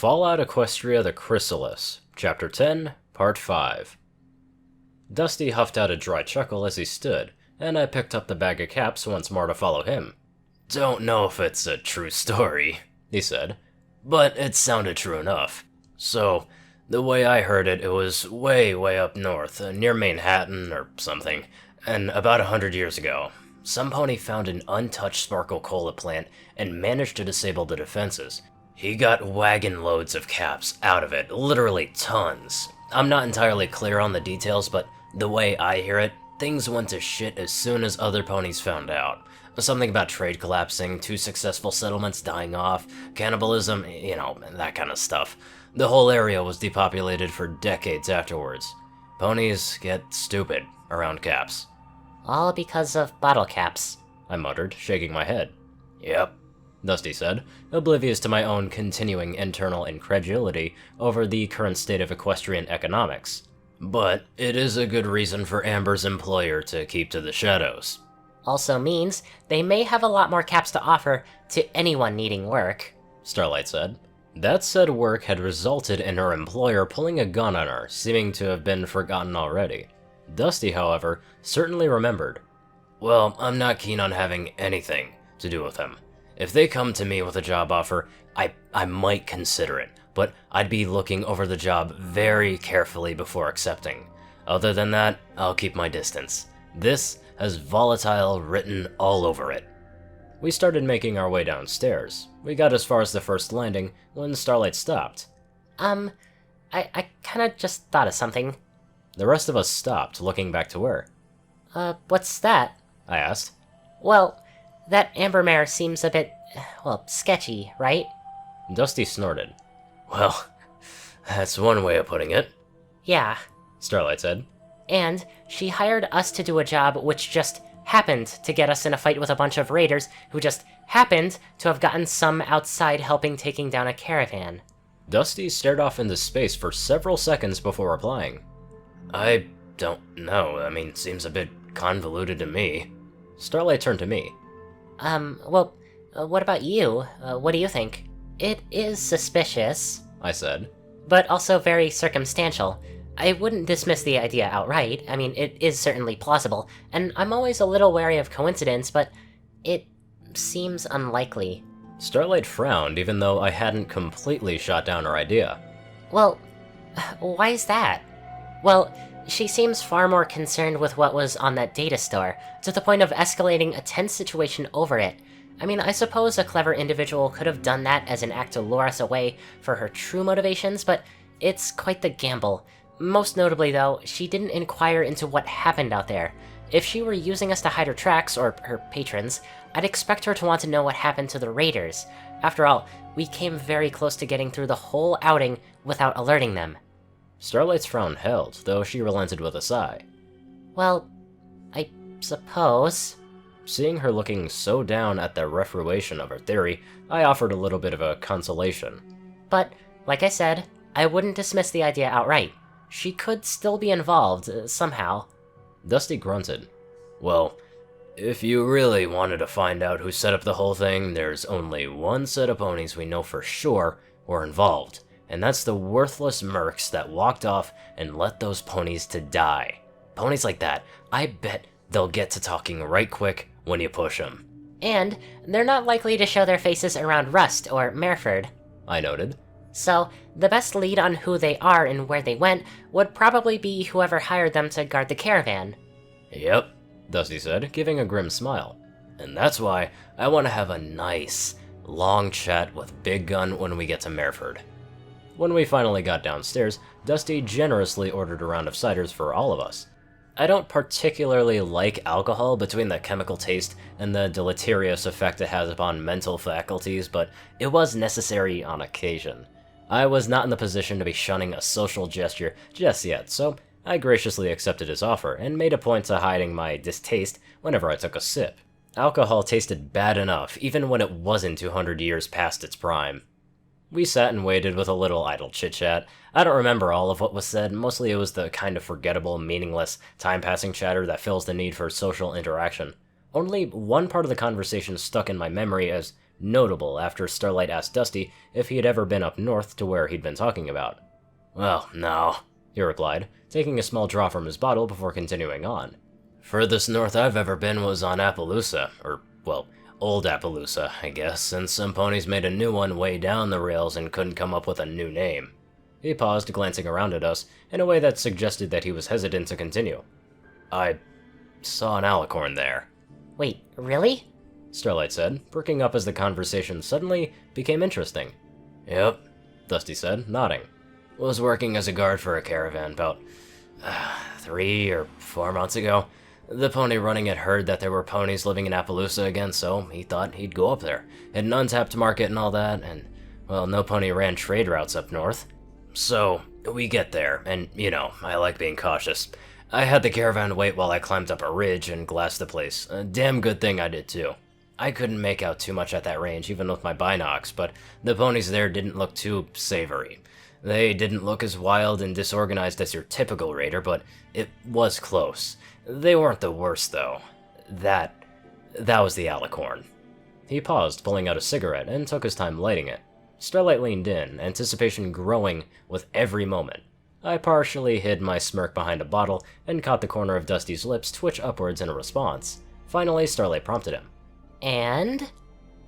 Fallout Equestria the Chrysalis, Chapter 10, Part 5. Dusty huffed out a dry chuckle as he stood, and I picked up the bag of caps once more to follow him. "Don't know if it's a true story," he said, "but it sounded true enough. So, the way I heard it, it was way up north, near Manhattan or something, and about 100 years ago. Some pony found an untouched sparkle cola plant and managed to disable the defenses. He got wagon loads of caps out of it, literally tons. I'm not entirely clear on the details, but the way I hear it, things went to shit as soon as other ponies found out. Something about trade collapsing, 2 successful settlements dying off, cannibalism, that kind of stuff. The whole area was depopulated for decades afterwards. Ponies get stupid around caps. All because of bottle caps, I muttered, shaking my head. Yep, Dusty said, oblivious to my own continuing internal incredulity over the current state of equestrian economics. But it is a good reason for Amber's employer to keep to the shadows. Also means they may have a lot more caps to offer to anyone needing work, Starlight said. That said work had resulted in her employer pulling a gun on her, seeming to have been forgotten already. Dusty, however, certainly remembered. Well, I'm not keen on having anything to do with them. If they come to me with a job offer, I might consider it, but I'd be looking over the job very carefully before accepting. Other than that, I'll keep my distance. This has volatile written all over it. We started making our way downstairs. We got as far as the first landing when Starlight stopped. I kinda just thought of something. The rest of us stopped, looking back to her. What's that? I asked. Well, that amber mare seems a bit, sketchy, right? Dusty snorted. Well, that's one way of putting it. Yeah. Starlight said. And she hired us to do a job which just happened to get us in a fight with a bunch of raiders who just happened to have gotten some outside helping taking down a caravan. Dusty stared off into space for several seconds before replying. I don't know. Seems a bit convoluted to me. Starlight turned to me. What about you? What do you think? It is suspicious, I said. But also very circumstantial. I wouldn't dismiss the idea outright. It is certainly plausible, and I'm always a little wary of coincidence, but it seems unlikely. Starlight frowned, even though I hadn't completely shot down her idea. Well, why is that? Well, she seems far more concerned with what was on that data store, to the point of escalating a tense situation over it. I suppose a clever individual could have done that as an act to lure us away for her true motivations, but it's quite the gamble. Most notably, though, she didn't inquire into what happened out there. If she were using us to hide her tracks, or her patrons, I'd expect her to want to know what happened to the raiders. After all, we came very close to getting through the whole outing without alerting them. Starlight's frown held, though she relented with a sigh. Well, I suppose... Seeing her looking so down at the refutation of her theory, I offered a little bit of a consolation. But, like I said, I wouldn't dismiss the idea outright. She could still be involved, somehow. Dusty grunted. Well, if you really wanted to find out who set up the whole thing, there's only one set of ponies we know for sure were involved, and that's the worthless mercs that walked off and let those ponies to die. Ponies like that, I bet they'll get to talking right quick when you push them. And they're not likely to show their faces around Rust or Mereford, I noted. So, the best lead on who they are and where they went would probably be whoever hired them to guard the caravan. Yep, Dusty said, giving a grim smile. And that's why I want to have a nice, long chat with Big Gun when we get to Mereford. When we finally got downstairs, Dusty generously ordered a round of ciders for all of us. I don't particularly like alcohol between the chemical taste and the deleterious effect it has upon mental faculties, but it was necessary on occasion. I was not in the position to be shunning a social gesture just yet, so I graciously accepted his offer and made a point to hiding my distaste whenever I took a sip. Alcohol tasted bad enough, even when it wasn't 200 years past its prime. We sat and waited with a little idle chit-chat. I don't remember all of what was said, mostly it was the kind of forgettable, meaningless, time-passing chatter that fills the need for social interaction. Only one part of the conversation stuck in my memory as notable after Starlight asked Dusty if he had ever been up north to where he'd been talking about. Well, no, he replied, taking a small draw from his bottle before continuing on. Furthest north I've ever been was on Appaloosa, or, well, Old Appaloosa, I guess, and some ponies made a new one way down the rails and couldn't come up with a new name. He paused, glancing around at us, in a way that suggested that he was hesitant to continue. I saw an alicorn there. Wait, really? Starlight said, perking up as the conversation suddenly became interesting. Yep, Dusty said, nodding. Was working as a guard for a caravan about 3 or 4 months ago. The pony running it heard that there were ponies living in Appaloosa again, so he thought he'd go up there. Had an untapped market and all that, and, well, no pony ran trade routes up north. So, we get there, and, you know, I like being cautious. I had the caravan wait while I climbed up a ridge and glassed the place. A damn good thing I did, too. I couldn't make out too much at that range, even with my binocs, but the ponies there didn't look too savory. They didn't look as wild and disorganized as your typical raider, but it was close. They weren't the worst, though. That was the alicorn. He paused, pulling out a cigarette, and took his time lighting it. Starlight leaned in, anticipation growing with every moment. I partially hid my smirk behind a bottle and caught the corner of Dusty's lips twitch upwards in a response. Finally, Starlight prompted him. And?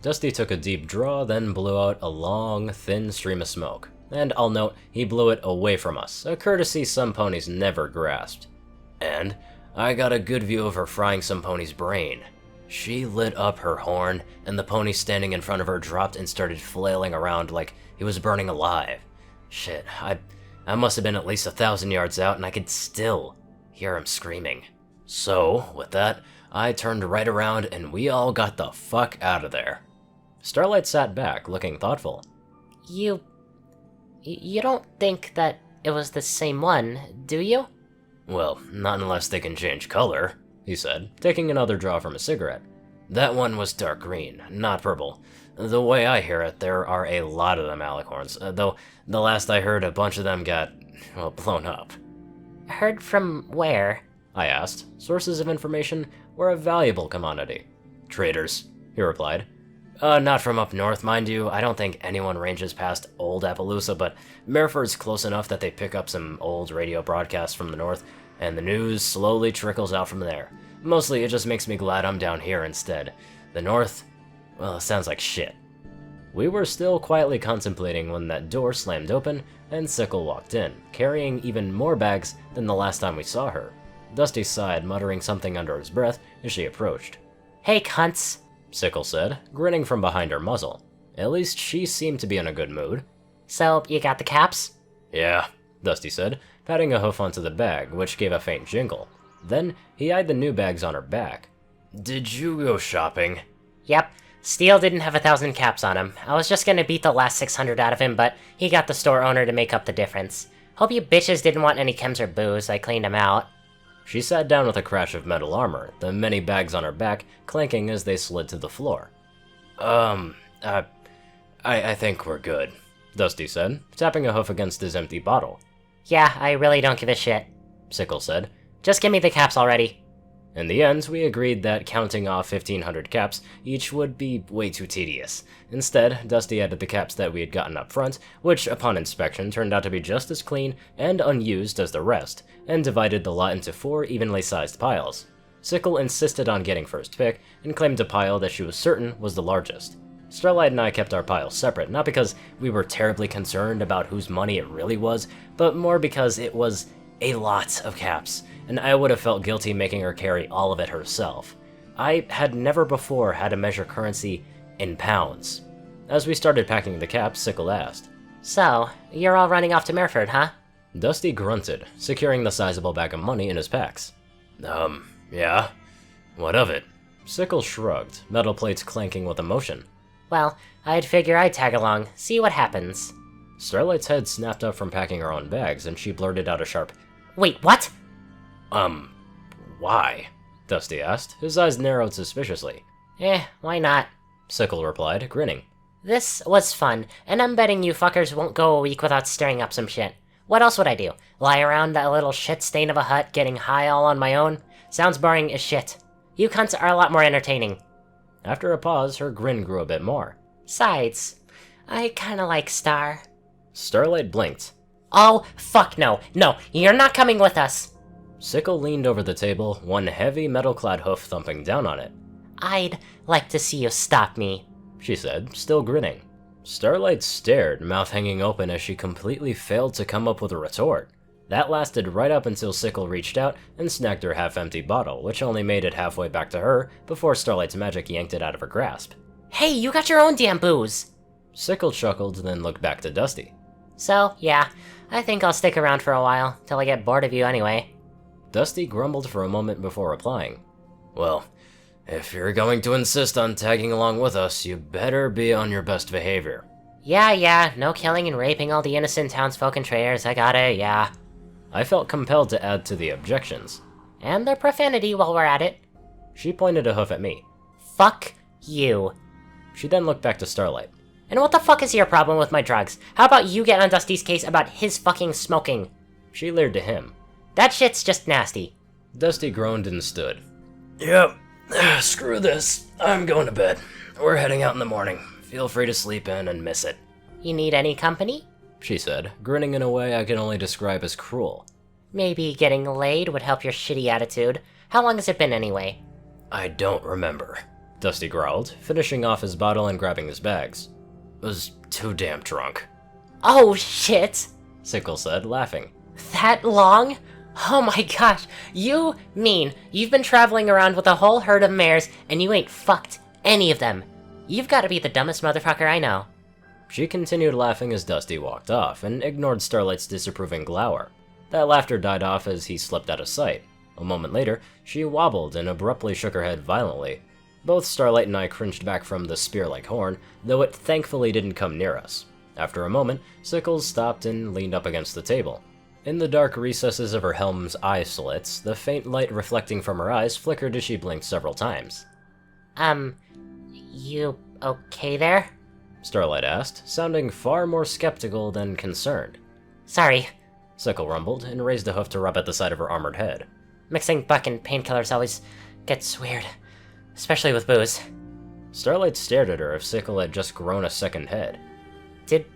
Dusty took a deep draw, then blew out a long, thin stream of smoke. And I'll note, he blew it away from us, a courtesy some ponies never grasped. And I got a good view of her frying some pony's brain. She lit up her horn, and the pony standing in front of her dropped and started flailing around like he was burning alive. Shit, I must have been at least 1,000 yards out, and I could still hear him screaming. So, with that, I turned right around, and we all got the fuck out of there. Starlight sat back, looking thoughtful. You don't think that it was the same one, do you? Well, not unless they can change color, he said, taking another draw from a cigarette. That one was dark green, not purple. The way I hear it, there are a lot of them alicorns, though the last I heard, a bunch of them got, well, blown up. Heard from where? I asked. Sources of information were a valuable commodity. Traders, he replied. Not from up north, mind you. I don't think anyone ranges past Old Appaloosa, but Mereford's close enough that they pick up some old radio broadcasts from the north, and the news slowly trickles out from there. Mostly, it just makes me glad I'm down here instead. The north, well, it sounds like shit. We were still quietly contemplating when that door slammed open, and Sickle walked in, carrying even more bags than the last time we saw her. Dusty sighed, muttering something under his breath as she approached. Hey, cunts, Sickle said, grinning from behind her muzzle. At least she seemed to be in a good mood. So, you got the caps? Yeah, Dusty said, patting a hoof onto the bag, which gave a faint jingle. Then, he eyed the new bags on her back. Did you go shopping? Yep. Steele didn't have 1,000 caps on him. I was just gonna beat the last 600 out of him, but he got the store owner to make up the difference. Hope you bitches didn't want any chems or booze. I cleaned them out. She sat down with a crash of metal armor, the many bags on her back clanking as they slid to the floor. I think we're good, Dusty said, tapping a hoof against his empty bottle. Yeah, I really don't give a shit, Sickle said. Just give me the caps already. In the end, we agreed that counting off 1,500 caps each would be way too tedious. Instead, Dusty added the caps that we had gotten up front, which upon inspection turned out to be just as clean and unused as the rest, and divided the lot into 4 evenly sized piles. Sickle insisted on getting first pick, and claimed a pile that she was certain was the largest. Starlight and I kept our piles separate, not because we were terribly concerned about whose money it really was, but more because it was a lot of caps, and I would have felt guilty making her carry all of it herself. I had never before had to measure currency in pounds. As we started packing the caps, Sickle asked, So, you're all running off to Mereford, huh? Dusty grunted, securing the sizable bag of money in his packs. Yeah. What of it? Sickle shrugged, metal plates clanking with emotion. Well, I'd figure I'd tag along, see what happens. Starlight's head snapped up from packing her own bags, and she blurted out a sharp, Wait, what? Why? Dusty asked, his eyes narrowed suspiciously. Why not? Sickle replied, grinning. This was fun, and I'm betting you fuckers won't go a week without stirring up some shit. What else would I do? Lie around that little shit stain of a hut getting high all on my own? Sounds boring as shit. You cunts are a lot more entertaining. After a pause, her grin grew a bit more. Besides, I kinda like Star. Starlight blinked. Oh, fuck no. No, you're not coming with us. Sickle leaned over the table, one heavy metal-clad hoof thumping down on it. I'd like to see you stop me, she said, still grinning. Starlight stared, mouth hanging open as she completely failed to come up with a retort. That lasted right up until Sickle reached out and snagged her half-empty bottle, which only made it halfway back to her before Starlight's magic yanked it out of her grasp. Hey, you got your own damn booze! Sickle chuckled, then looked back to Dusty. So, yeah, I think I'll stick around for a while, till I get bored of you anyway. Dusty grumbled for a moment before replying. Well, if you're going to insist on tagging along with us, you better be on your best behavior. Yeah, no killing and raping all the innocent townsfolk and traders, I got it, yeah. I felt compelled to add to the objections. And their profanity while we're at it. She pointed a hoof at me. Fuck you. She then looked back to Starlight. And what the fuck is your problem with my drugs? How about you get on Dusty's case about his fucking smoking? She leered to him. That shit's just nasty. Dusty groaned and stood. Yep, screw this. I'm going to bed. We're heading out in the morning. Feel free to sleep in and miss it. You need any company? She said, grinning in a way I can only describe as cruel. Maybe getting laid would help your shitty attitude. How long has it been anyway? I don't remember, Dusty growled, finishing off his bottle and grabbing his bags. Was too damn drunk. Oh shit, Sickle said, laughing. That long? Oh my gosh, you mean you've been traveling around with a whole herd of mares and you ain't fucked any of them. You've gotta be the dumbest motherfucker I know. She continued laughing as Dusty walked off, and ignored Starlight's disapproving glower. That laughter died off as he slipped out of sight. A moment later, she wobbled and abruptly shook her head violently. Both Starlight and I cringed back from the spear-like horn, though it thankfully didn't come near us. After a moment, Sickles stopped and leaned up against the table. In the dark recesses of her helm's eye slits, the faint light reflecting from her eyes flickered as she blinked several times. You okay there? Starlight asked, sounding far more skeptical than concerned. Sorry. Sickle rumbled, and raised a hoof to rub at the side of her armored head. Mixing buck and painkillers always gets weird. Especially with booze. Starlight stared at her as Sickle had just grown a second head. Did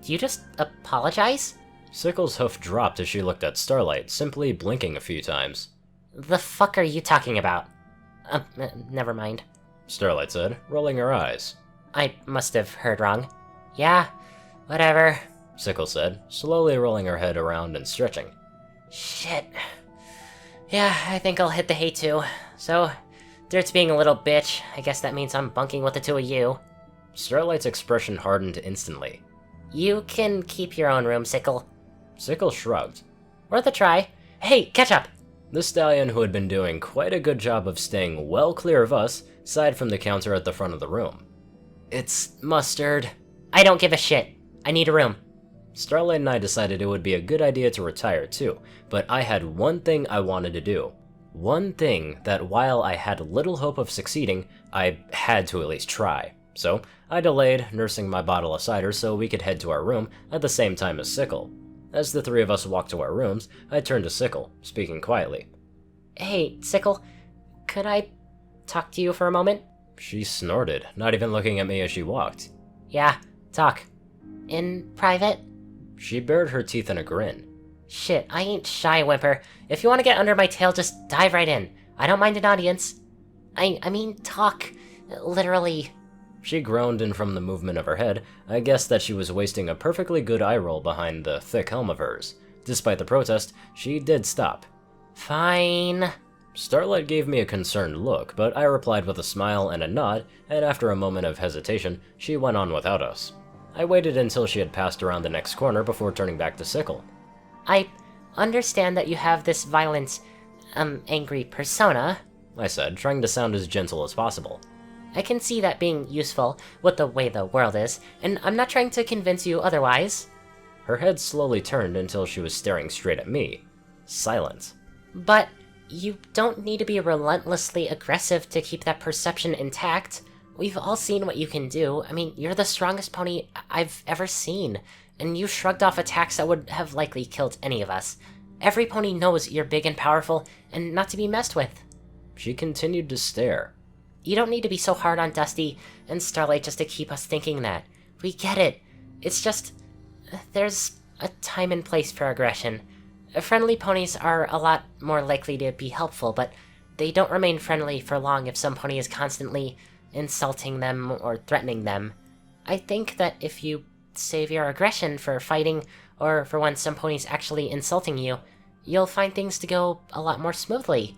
you just apologize? Sickle's hoof dropped as she looked at Starlight, simply blinking a few times. The fuck are you talking about? Never mind. Starlight said, rolling her eyes. I must have heard wrong. Yeah, whatever, Sickle said, slowly rolling her head around and stretching. Shit. Yeah, I think I'll hit the hay too. So, Dirt's being a little bitch. I guess that means I'm bunking with the two of you. Starlight's expression hardened instantly. You can keep your own room, Sickle. Sickle shrugged. Worth a try. Hey, catch up! The stallion, who had been doing quite a good job of staying well clear of us, sighed from the counter at the front of the room. It's mustard. I don't give a shit. I need a room. Starlight and I decided it would be a good idea to retire too, but I had one thing I wanted to do. One thing that, while I had little hope of succeeding, I had to at least try. So, I delayed, nursing my bottle of cider so we could head to our room at the same time as Sickle. As the three of us walked to our rooms, I turned to Sickle, speaking quietly. Hey, Sickle, could I talk to you for a moment? She snorted, not even looking at me as she walked. Yeah, talk. In private? She bared her teeth in a grin. Shit, I ain't shy, Whimper. If you want to get under my tail, just dive right in. I don't mind an audience. I mean, talk. Literally. She groaned, and from the movement of her head, I guessed that she was wasting a perfectly good eye roll behind the thick helm of hers. Despite the protest, she did stop. Fine. Starlight gave me a concerned look, but I replied with a smile and a nod, and after a moment of hesitation, she went on without us. I waited until she had passed around the next corner before turning back to Sickle. I understand that you have this violent, angry persona, I said, trying to sound as gentle as possible. I can see that being useful with the way the world is, and I'm not trying to convince you otherwise. Her head slowly turned until she was staring straight at me. Silent. But you don't need to be relentlessly aggressive to keep that perception intact. We've all seen what you can do. I mean, you're the strongest pony I've ever seen, and you shrugged off attacks that would have likely killed any of us. Every pony knows you're big and powerful, and not to be messed with. She continued to stare. You don't need to be so hard on Dusty and Starlight just to keep us thinking that. We get it. It's just... there's a time and place for aggression. Friendly ponies are a lot more likely to be helpful, but they don't remain friendly for long if some pony is constantly insulting them or threatening them. I think that if you save your aggression for fighting, or for when some pony's actually insulting you, you'll find things to go a lot more smoothly.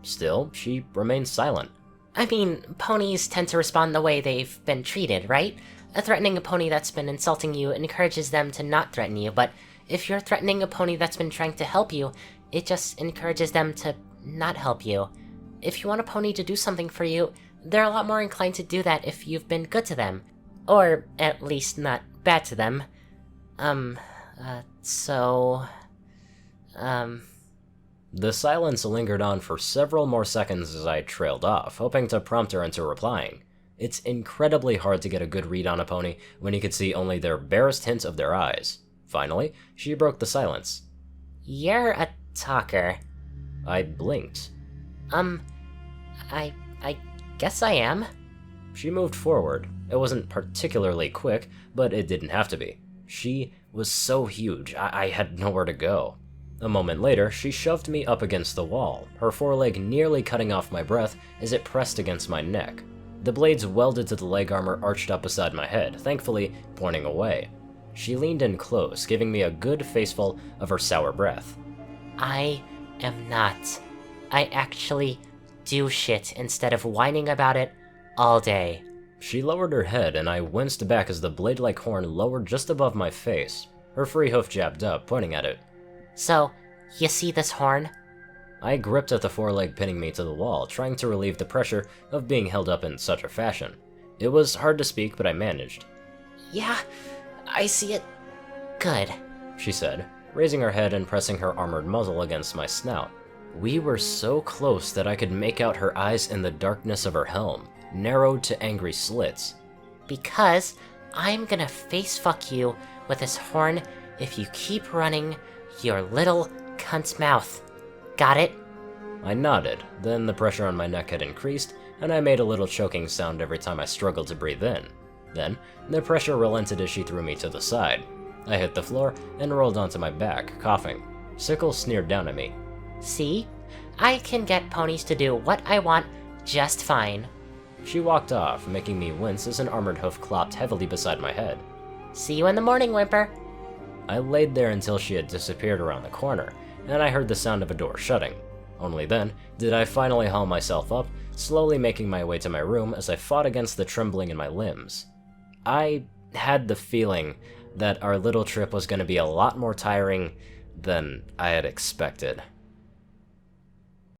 Still, she remained silent. I mean, ponies tend to respond the way they've been treated, right? Threatening a pony that's been insulting you encourages them to not threaten you, but if you're threatening a pony that's been trying to help you, it just encourages them to not help you. If you want a pony to do something for you, they're a lot more inclined to do that if you've been good to them. Or, at least, not bad to them. The silence lingered on for several more seconds as I trailed off, hoping to prompt her into replying. It's incredibly hard to get a good read on a pony when you could see only their barest hint of their eyes. Finally, she broke the silence. You're a talker. I blinked. I guess I am. She moved forward. It wasn't particularly quick, but it didn't have to be. She was so huge, I had nowhere to go. A moment later, she shoved me up against the wall, her foreleg nearly cutting off my breath as it pressed against my neck. The blades welded to the leg armor arched up beside my head, thankfully pointing away. She leaned in close, giving me a good faceful of her sour breath. I am not. I actually do shit instead of whining about it all day. She lowered her head, and I winced back as the blade-like horn lowered just above my face. Her free hoof jabbed up, pointing at it. So, you see this horn? I gripped at the foreleg pinning me to the wall, trying to relieve the pressure of being held up in such a fashion. It was hard to speak, but I managed. Yeah, I see it. Good, she said, raising her head and pressing her armored muzzle against my snout. We were so close that I could make out her eyes in the darkness of her helm, narrowed to angry slits. Because I'm gonna face fuck you with this horn if you keep running your little cunt's mouth. Got it? I nodded, then the pressure on my neck had increased, and I made a little choking sound every time I struggled to breathe in. Then, the pressure relented as she threw me to the side. I hit the floor and rolled onto my back, coughing. Sickle sneered down at me. See? I can get ponies to do what I want just fine. She walked off, making me wince as an armored hoof clopped heavily beside my head. See you in the morning, Whimper. I laid there until she had disappeared around the corner, and I heard the sound of a door shutting. Only then did I finally haul myself up, slowly making my way to my room as I fought against the trembling in my limbs. I had the feeling that our little trip was going to be a lot more tiring than I had expected.